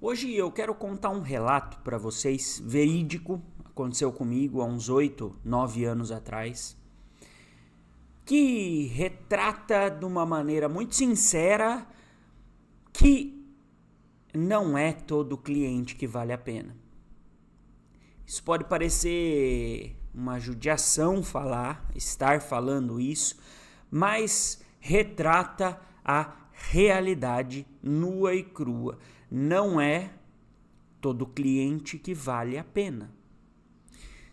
Hoje eu quero contar um relato para vocês, verídico, aconteceu comigo há uns 8, 9 anos atrás, que retrata de uma maneira muito sincera que não é todo cliente que vale a pena. Isso pode parecer uma judiação estar falando isso, mas retrata a realidade nua e crua. Não é todo cliente que vale a pena.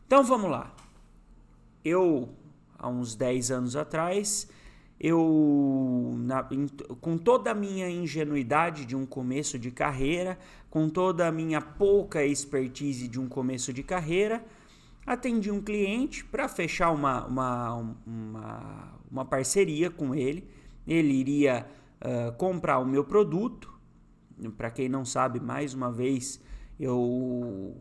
Então vamos lá. Há uns 10 anos atrás, com toda a minha ingenuidade de um começo de carreira, com toda a minha pouca expertise de um começo de carreira, atendi um cliente para fechar uma parceria com ele. Ele iria comprar o meu produto. Para quem não sabe, mais uma vez, eu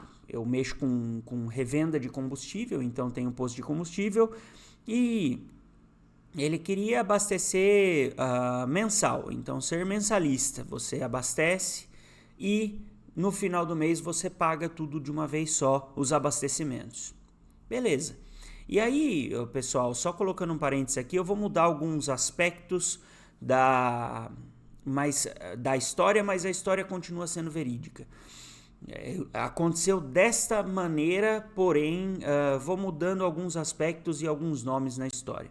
mexo com revenda de combustível, então tenho um posto de combustível e ele queria abastecer mensal, então ser mensalista. Você abastece e no final do mês você paga tudo de uma vez só, os abastecimentos. Beleza. E aí, pessoal, só colocando um parênteses aqui, eu vou mudar alguns aspectos da história, mas a história continua sendo verídica. Aconteceu desta maneira, porém, vou mudando alguns aspectos e alguns nomes na história.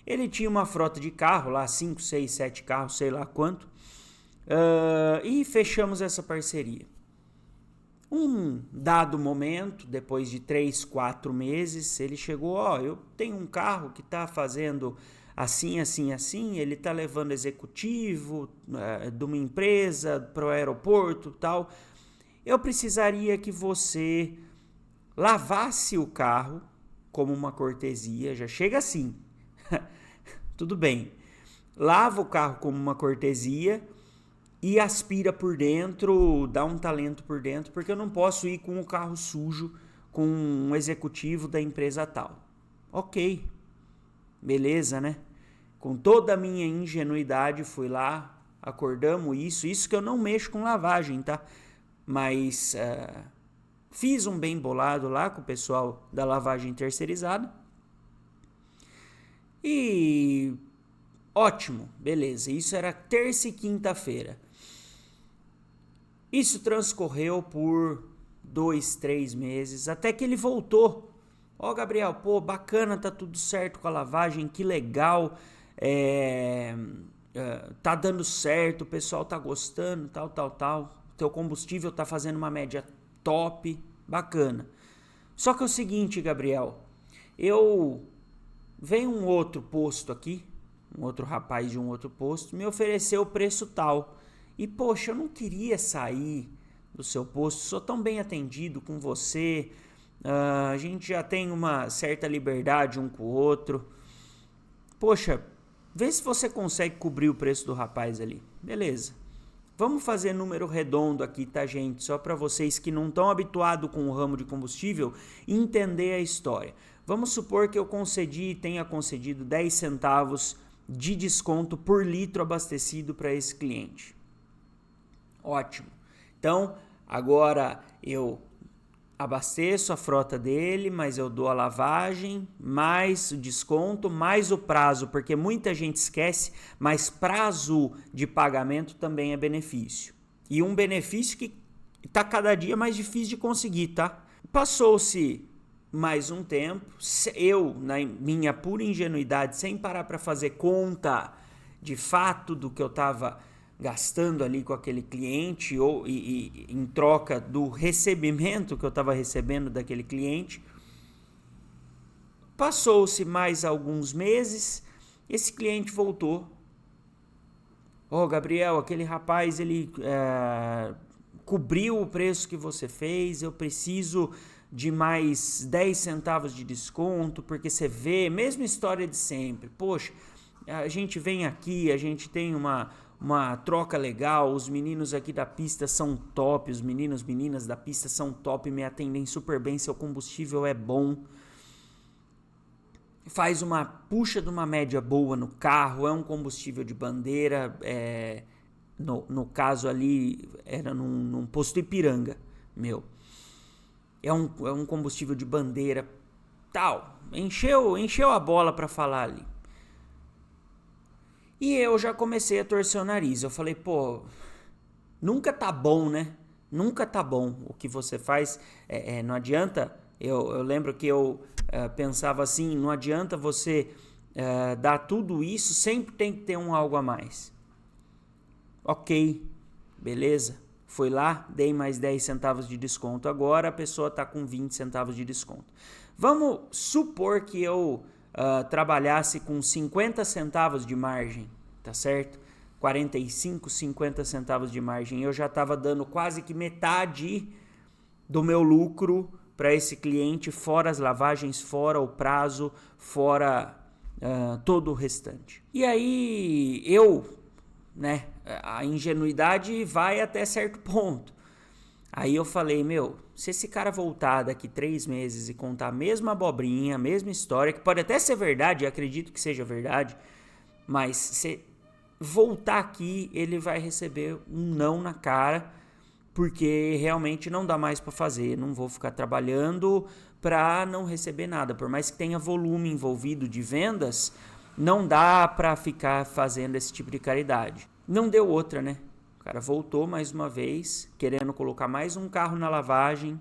Ele tinha uma frota de carro lá, 5, 6, 7 carros, sei lá quanto, e fechamos essa parceria. Um dado momento, depois de 3, 4 meses, ele chegou, eu tenho um carro que está fazendo assim, assim, assim, ele está levando executivo de uma empresa para o aeroporto tal. Eu precisaria que você lavasse o carro como uma cortesia, já chega assim. Tudo bem. Lava o carro como uma cortesia e aspira por dentro, dá um talento por dentro, porque eu não posso ir com o carro sujo com um executivo da empresa tal. Ok, beleza, né? Com toda a minha ingenuidade fui lá, acordamos isso que eu não mexo com lavagem, tá? Mas fiz um bem bolado lá com o pessoal da lavagem terceirizada e ótimo, beleza, isso era terça e quinta-feira. Isso transcorreu por 2, 3 meses, até que ele voltou. Gabriel, pô, bacana, tá tudo certo com a lavagem, que legal, tá dando certo, o pessoal tá gostando, tal. Teu combustível tá fazendo uma média top, bacana. Só que é o seguinte, Gabriel, veio um outro posto aqui, um outro rapaz de um outro posto, me ofereceu o preço tal. E, poxa, eu não queria sair do seu posto, sou tão bem atendido com você, a gente já tem uma certa liberdade um com o outro. Poxa, vê se você consegue cobrir o preço do rapaz ali. Beleza. Vamos fazer número redondo aqui, tá, gente? Só para vocês que não estão habituados com o ramo de combustível entender a história. Vamos supor que eu tenha concedido 10 centavos de desconto por litro abastecido para esse cliente. Ótimo. Então, agora eu abasteço a frota dele, mas eu dou a lavagem, mais o desconto, mais o prazo, porque muita gente esquece, mas prazo de pagamento também é benefício. E um benefício que está cada dia mais difícil de conseguir, tá? Passou-se mais um tempo, eu, na minha pura ingenuidade, sem parar para fazer conta de fato do que eu estava gastando ali com aquele cliente e em troca do recebimento que eu estava recebendo daquele cliente. Passou-se mais alguns meses, esse cliente voltou. Gabriel, aquele rapaz, ele cobriu o preço que você fez, eu preciso de mais 10 centavos de desconto, porque você vê, mesma história de sempre. Poxa, a gente vem aqui, a gente tem uma troca legal, os meninos aqui da pista são top, os meninas da pista são top, me atendem super bem, seu combustível é bom, faz puxa de uma média boa no carro, é um combustível de bandeira, no caso ali era num posto Ipiranga, meu. É um combustível de bandeira, tal. Encheu a bola para falar ali. E eu já comecei a torcer o nariz. Eu falei, pô, nunca tá bom, né? Nunca tá bom o que você faz. Não adianta. Eu lembro que eu pensava assim, não adianta você dar tudo isso, sempre tem que ter um algo a mais. Ok, beleza. Fui lá, dei mais 10 centavos de desconto. Agora a pessoa está com 20 centavos de desconto. Vamos supor que eu trabalhasse com 50 centavos de margem, tá certo? 45, 50 centavos de margem. Eu já estava dando quase que metade do meu lucro para esse cliente, fora as lavagens, fora o prazo, fora todo o restante. E aí né, a ingenuidade vai até certo ponto. Aí eu falei, se esse cara voltar daqui 3 meses e contar a mesma abobrinha, a mesma história, que pode até ser verdade, acredito que seja verdade, mas se voltar aqui, ele vai receber um não na cara, porque realmente não dá mais para fazer, não vou ficar trabalhando para não receber nada, por mais que tenha volume envolvido de vendas, não dá para ficar fazendo esse tipo de caridade. Não deu outra, né? O cara voltou mais uma vez, querendo colocar mais um carro na lavagem.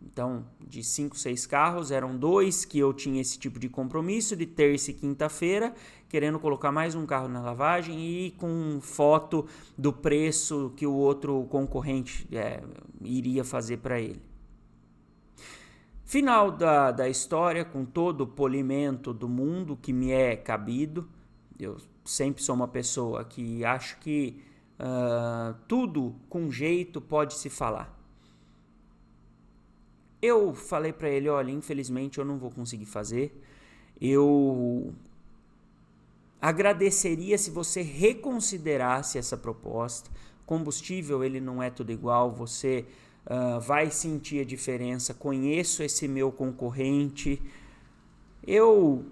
Então, de 5, 6 carros, eram 2 que eu tinha esse tipo de compromisso, de terça e quinta-feira, querendo colocar mais um carro na lavagem e com foto do preço que o outro concorrente iria fazer para ele. Final da história, com todo o polimento do mundo que me é cabido, eu sempre sou uma pessoa que acho que tudo com jeito pode se falar. Eu falei para ele, olha, infelizmente eu não vou conseguir fazer, eu agradeceria se você reconsiderasse essa proposta. Combustível, ele não é tudo igual, você vai sentir a diferença, conheço esse meu concorrente, eu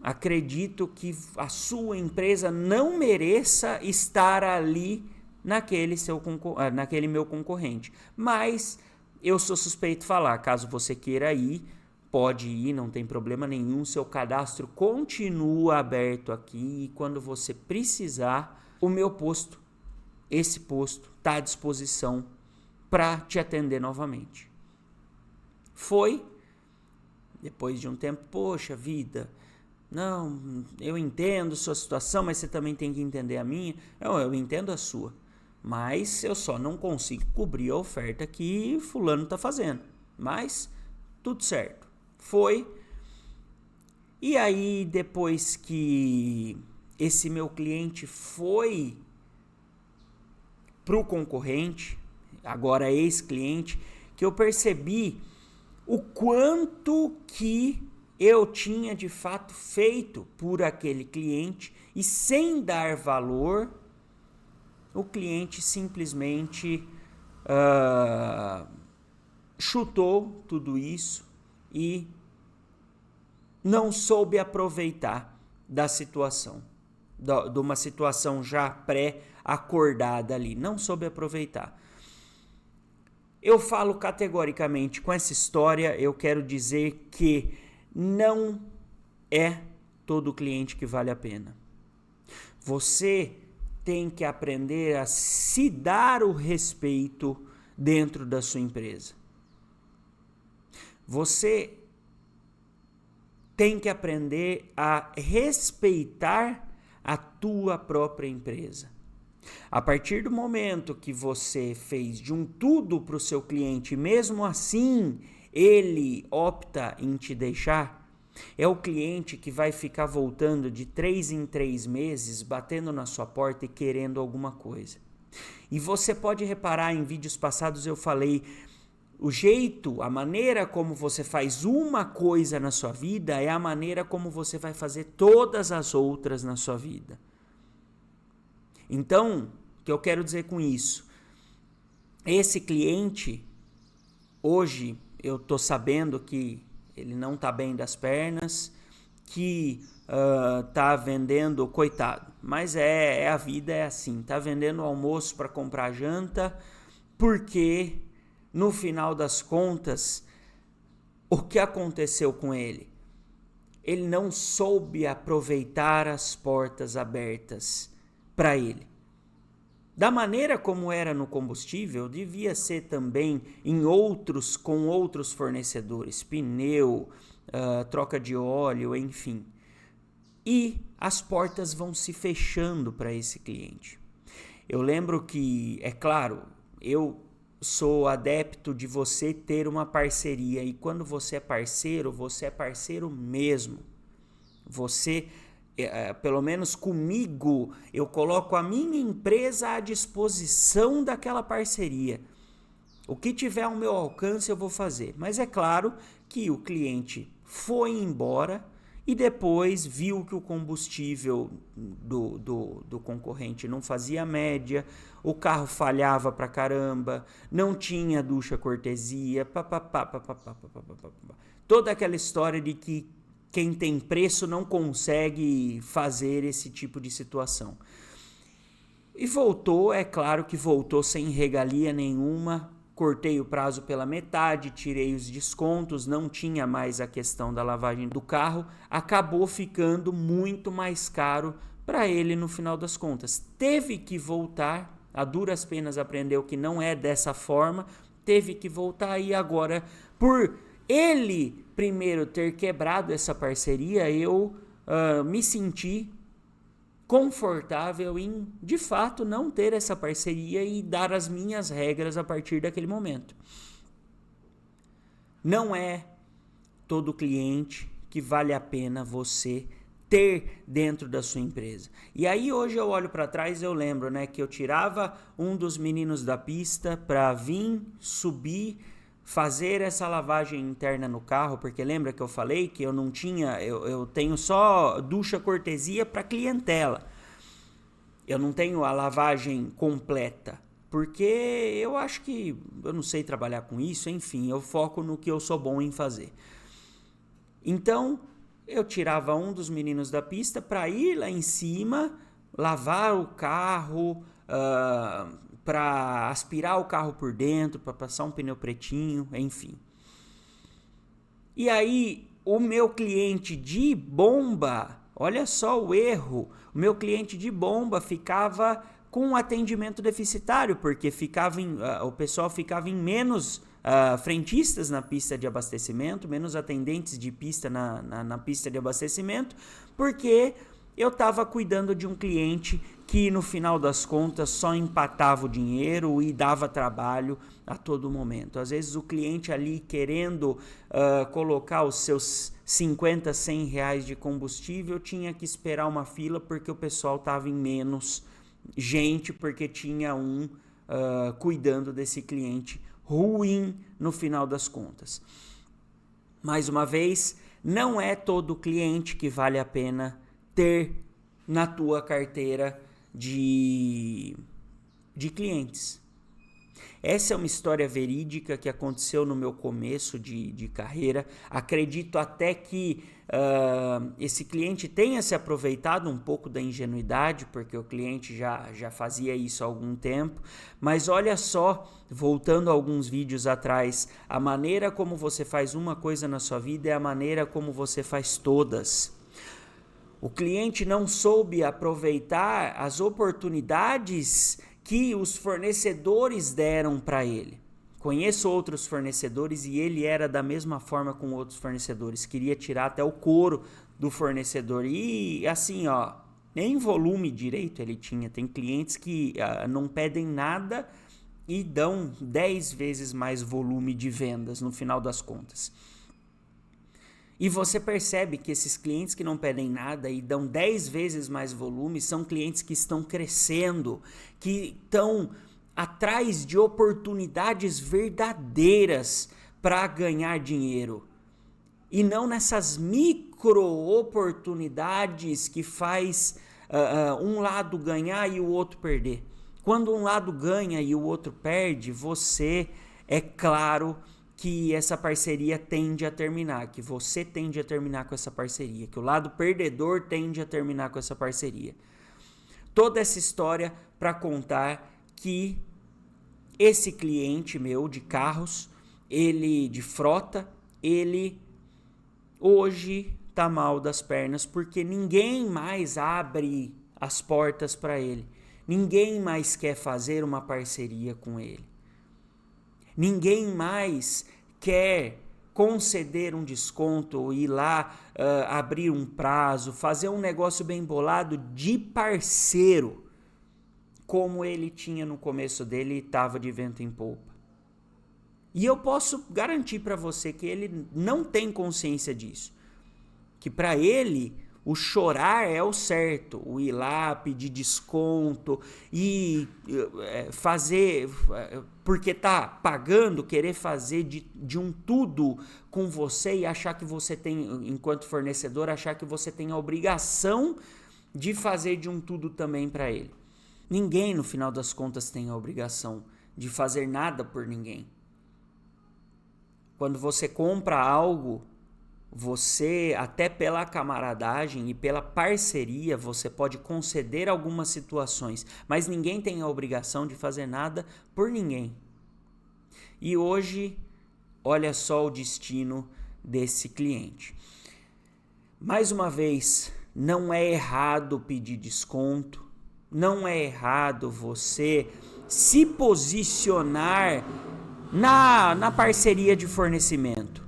acredito que a sua empresa não mereça estar ali naquele meu concorrente, mas eu sou suspeito de falar, caso você queira ir, pode ir, não tem problema nenhum, seu cadastro continua aberto aqui e quando você precisar, o meu posto, esse posto, está à disposição para te atender novamente. Foi, depois de um tempo, poxa vida, não, eu entendo sua situação, mas você também tem que entender a minha. Eu entendo a sua, mas eu só não consigo cobrir a oferta que fulano está fazendo. Mas tudo certo. Foi. E aí, depois que esse meu cliente foi para o concorrente, agora ex-cliente, que eu percebi o quanto que eu tinha de fato feito por aquele cliente e sem dar valor, o cliente simplesmente chutou tudo isso e não soube aproveitar da situação, de uma situação já pré-acordada ali, não soube aproveitar. Eu falo categoricamente com essa história, eu quero dizer que não é todo cliente que vale a pena. Você tem que aprender a se dar o respeito dentro da sua empresa. Você tem que aprender a respeitar a tua própria empresa. A partir do momento que você fez de um tudo para o seu cliente, mesmo assim ele opta em te deixar, é o cliente que vai ficar voltando de 3 em 3 meses, batendo na sua porta e querendo alguma coisa. E você pode reparar, em vídeos passados eu falei, o jeito, a maneira como você faz uma coisa na sua vida é a maneira como você vai fazer todas as outras na sua vida. Então, o que eu quero dizer com isso? Esse cliente, hoje eu estou sabendo que ele não está bem das pernas, que tá vendendo, coitado, mas a vida é assim, tá vendendo almoço para comprar janta, porque no final das contas, o que aconteceu com ele? Ele não soube aproveitar as portas abertas para ele. Da maneira como era no combustível, devia ser também com outros fornecedores, pneu, troca de óleo, enfim. E as portas vão se fechando para esse cliente. Eu lembro que, é claro, eu sou adepto de você ter uma parceria, e quando você é parceiro mesmo. Você, pelo menos comigo, eu coloco a minha empresa à disposição daquela parceria. O que tiver ao meu alcance eu vou fazer. Mas é claro que o cliente foi embora e depois viu que o combustível do concorrente não fazia média, o carro falhava pra caramba, não tinha ducha cortesia, toda aquela história de que quem tem preço não consegue fazer esse tipo de situação. E voltou, é claro que voltou sem regalia nenhuma. Cortei o prazo pela metade, tirei os descontos, não tinha mais a questão da lavagem do carro, acabou ficando muito mais caro para ele no final das contas. Teve que voltar, a duras penas aprendeu que não é dessa forma, teve que voltar e agora, por ele primeiro ter quebrado essa parceria, eu me senti confortável em, de fato, não ter essa parceria e dar as minhas regras a partir daquele momento. Não é todo cliente que vale a pena você ter dentro da sua empresa. E aí hoje eu olho para trás e eu lembro, né, que eu tirava um dos meninos da pista para vir, subir, fazer essa lavagem interna no carro, porque lembra que eu falei que eu não tinha, eu tenho só ducha cortesia para clientela. Eu não tenho a lavagem completa, porque eu acho que eu não sei trabalhar com isso, enfim, eu foco no que eu sou bom em fazer. Então, eu tirava um dos meninos da pista para ir lá em cima, lavar o carro, para aspirar o carro por dentro, para passar um pneu pretinho, enfim. E aí, o meu cliente de bomba, olha só o erro, o meu cliente de bomba ficava com um atendimento deficitário, porque o pessoal ficava em menos frentistas na pista de abastecimento, menos atendentes de pista na pista de abastecimento, porque eu estava cuidando de um cliente que no final das contas só empatava o dinheiro e dava trabalho a todo momento. Às vezes o cliente ali querendo colocar os seus 50, 100 reais de combustível tinha que esperar uma fila porque o pessoal estava em menos gente, porque tinha um cuidando desse cliente ruim no final das contas. Mais uma vez, não é todo cliente que vale a pena ter na tua carteira de clientes. Essa é uma história verídica que aconteceu no meu começo de carreira. Acredito até que esse cliente tenha se aproveitado um pouco da ingenuidade, porque o cliente já fazia isso há algum tempo. Mas olha só, voltando a alguns vídeos atrás, a maneira como você faz uma coisa na sua vida é a maneira como você faz todas. O cliente não soube aproveitar as oportunidades que os fornecedores deram para ele. Conheço outros fornecedores e ele era da mesma forma com outros fornecedores. Queria tirar até o couro do fornecedor. E assim, nem volume direito ele tinha. Tem clientes que não pedem nada e dão 10 vezes mais volume de vendas no final das contas. E você percebe que esses clientes que não pedem nada e dão 10 vezes mais volume são clientes que estão crescendo, que estão atrás de oportunidades verdadeiras para ganhar dinheiro. E não nessas micro oportunidades que faz um lado ganhar e o outro perder. Quando um lado ganha e o outro perde, você, é claro, que essa parceria tende a terminar, que você tende a terminar com essa parceria, que o lado perdedor tende a terminar com essa parceria. Toda essa história para contar que esse cliente meu de carros, ele de frota, ele hoje tá mal das pernas porque ninguém mais abre as portas para ele. Ninguém mais quer fazer uma parceria com ele. Ninguém mais quer conceder um desconto, ir lá abrir um prazo, fazer um negócio bem bolado de parceiro, como ele tinha no começo dele e estava de vento em polpa. E eu posso garantir para você que ele não tem consciência disso. Que para ele o chorar é o certo, o ir lá pedir desconto e fazer, porque tá pagando, querer fazer de um tudo com você e achar que você tem, enquanto fornecedor, achar que você tem a obrigação de fazer de um tudo também para ele. Ninguém, no final das contas, tem a obrigação de fazer nada por ninguém. Quando você compra algo, você, até pela camaradagem e pela parceria, você pode conceder algumas situações, mas ninguém tem a obrigação de fazer nada por ninguém. E hoje, olha só o destino desse cliente. Mais uma vez, não é errado pedir desconto, não é errado você se posicionar na parceria de fornecimento.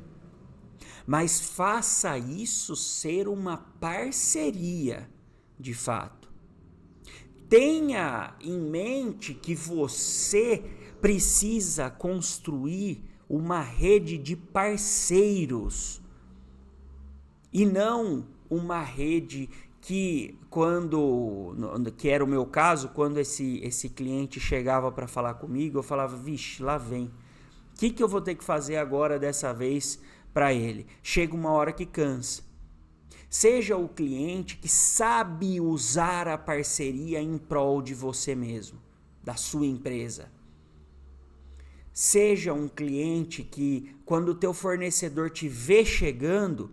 Mas faça isso ser uma parceria, de fato. Tenha em mente que você precisa construir uma rede de parceiros e não uma rede que era o meu caso, quando esse cliente chegava para falar comigo, eu falava, vixe, lá vem. O que eu vou ter que fazer agora dessa vez para ele? Chega uma hora que cansa. Seja o cliente que sabe usar a parceria em prol de você mesmo, da sua empresa. Seja um cliente que, quando o teu fornecedor te vê chegando,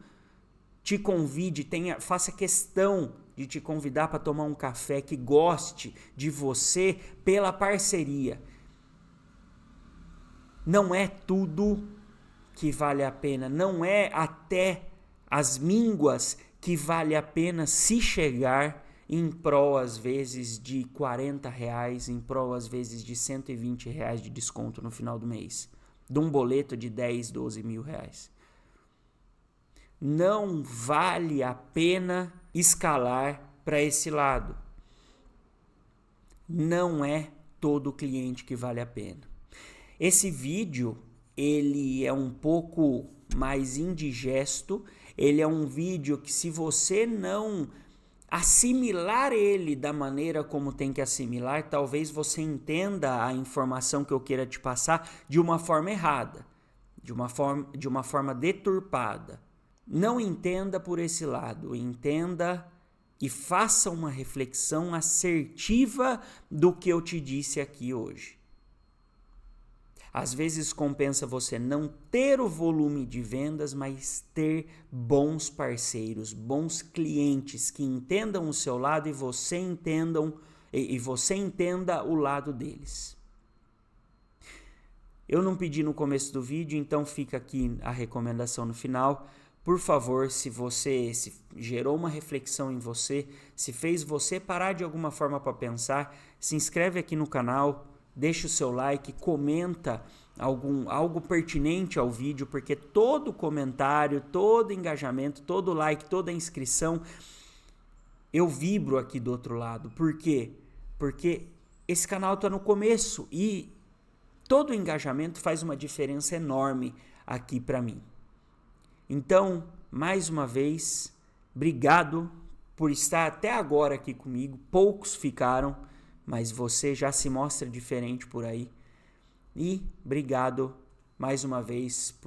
te convide, faça questão de te convidar para tomar um café, que goste de você pela parceria. Não é tudo que vale a pena, não é até as mínguas que vale a pena se chegar em prol às vezes de R$40, em prol às vezes de R$120 de desconto no final do mês, de um boleto de 10, 12 mil reais. Não vale a pena escalar para esse lado. Não é todo cliente que vale a pena. Esse vídeo, ele é um pouco mais indigesto, ele é um vídeo que, se você não assimilar ele da maneira como tem que assimilar, talvez você entenda a informação que eu queira te passar de uma forma errada, de uma forma deturpada. Não entenda por esse lado, entenda e faça uma reflexão assertiva do que eu te disse aqui hoje. Às vezes compensa você não ter o volume de vendas, mas ter bons parceiros, bons clientes que entendam o seu lado e você entenda o lado deles. Eu não pedi no começo do vídeo, então fica aqui a recomendação no final. Por favor, se gerou uma reflexão em você, se fez você parar de alguma forma para pensar, se inscreve aqui no canal, deixa o seu like, comenta algo pertinente ao vídeo, porque todo comentário, todo engajamento, todo like, toda inscrição, eu vibro aqui do outro lado. Por quê? Porque esse canal está no começo e todo engajamento faz uma diferença enorme aqui para mim. Então, mais uma vez, obrigado por estar até agora aqui comigo. Poucos ficaram, mas você já se mostra diferente por aí. E obrigado mais uma vez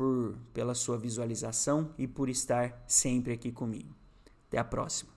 pela sua visualização e por estar sempre aqui comigo. Até a próxima.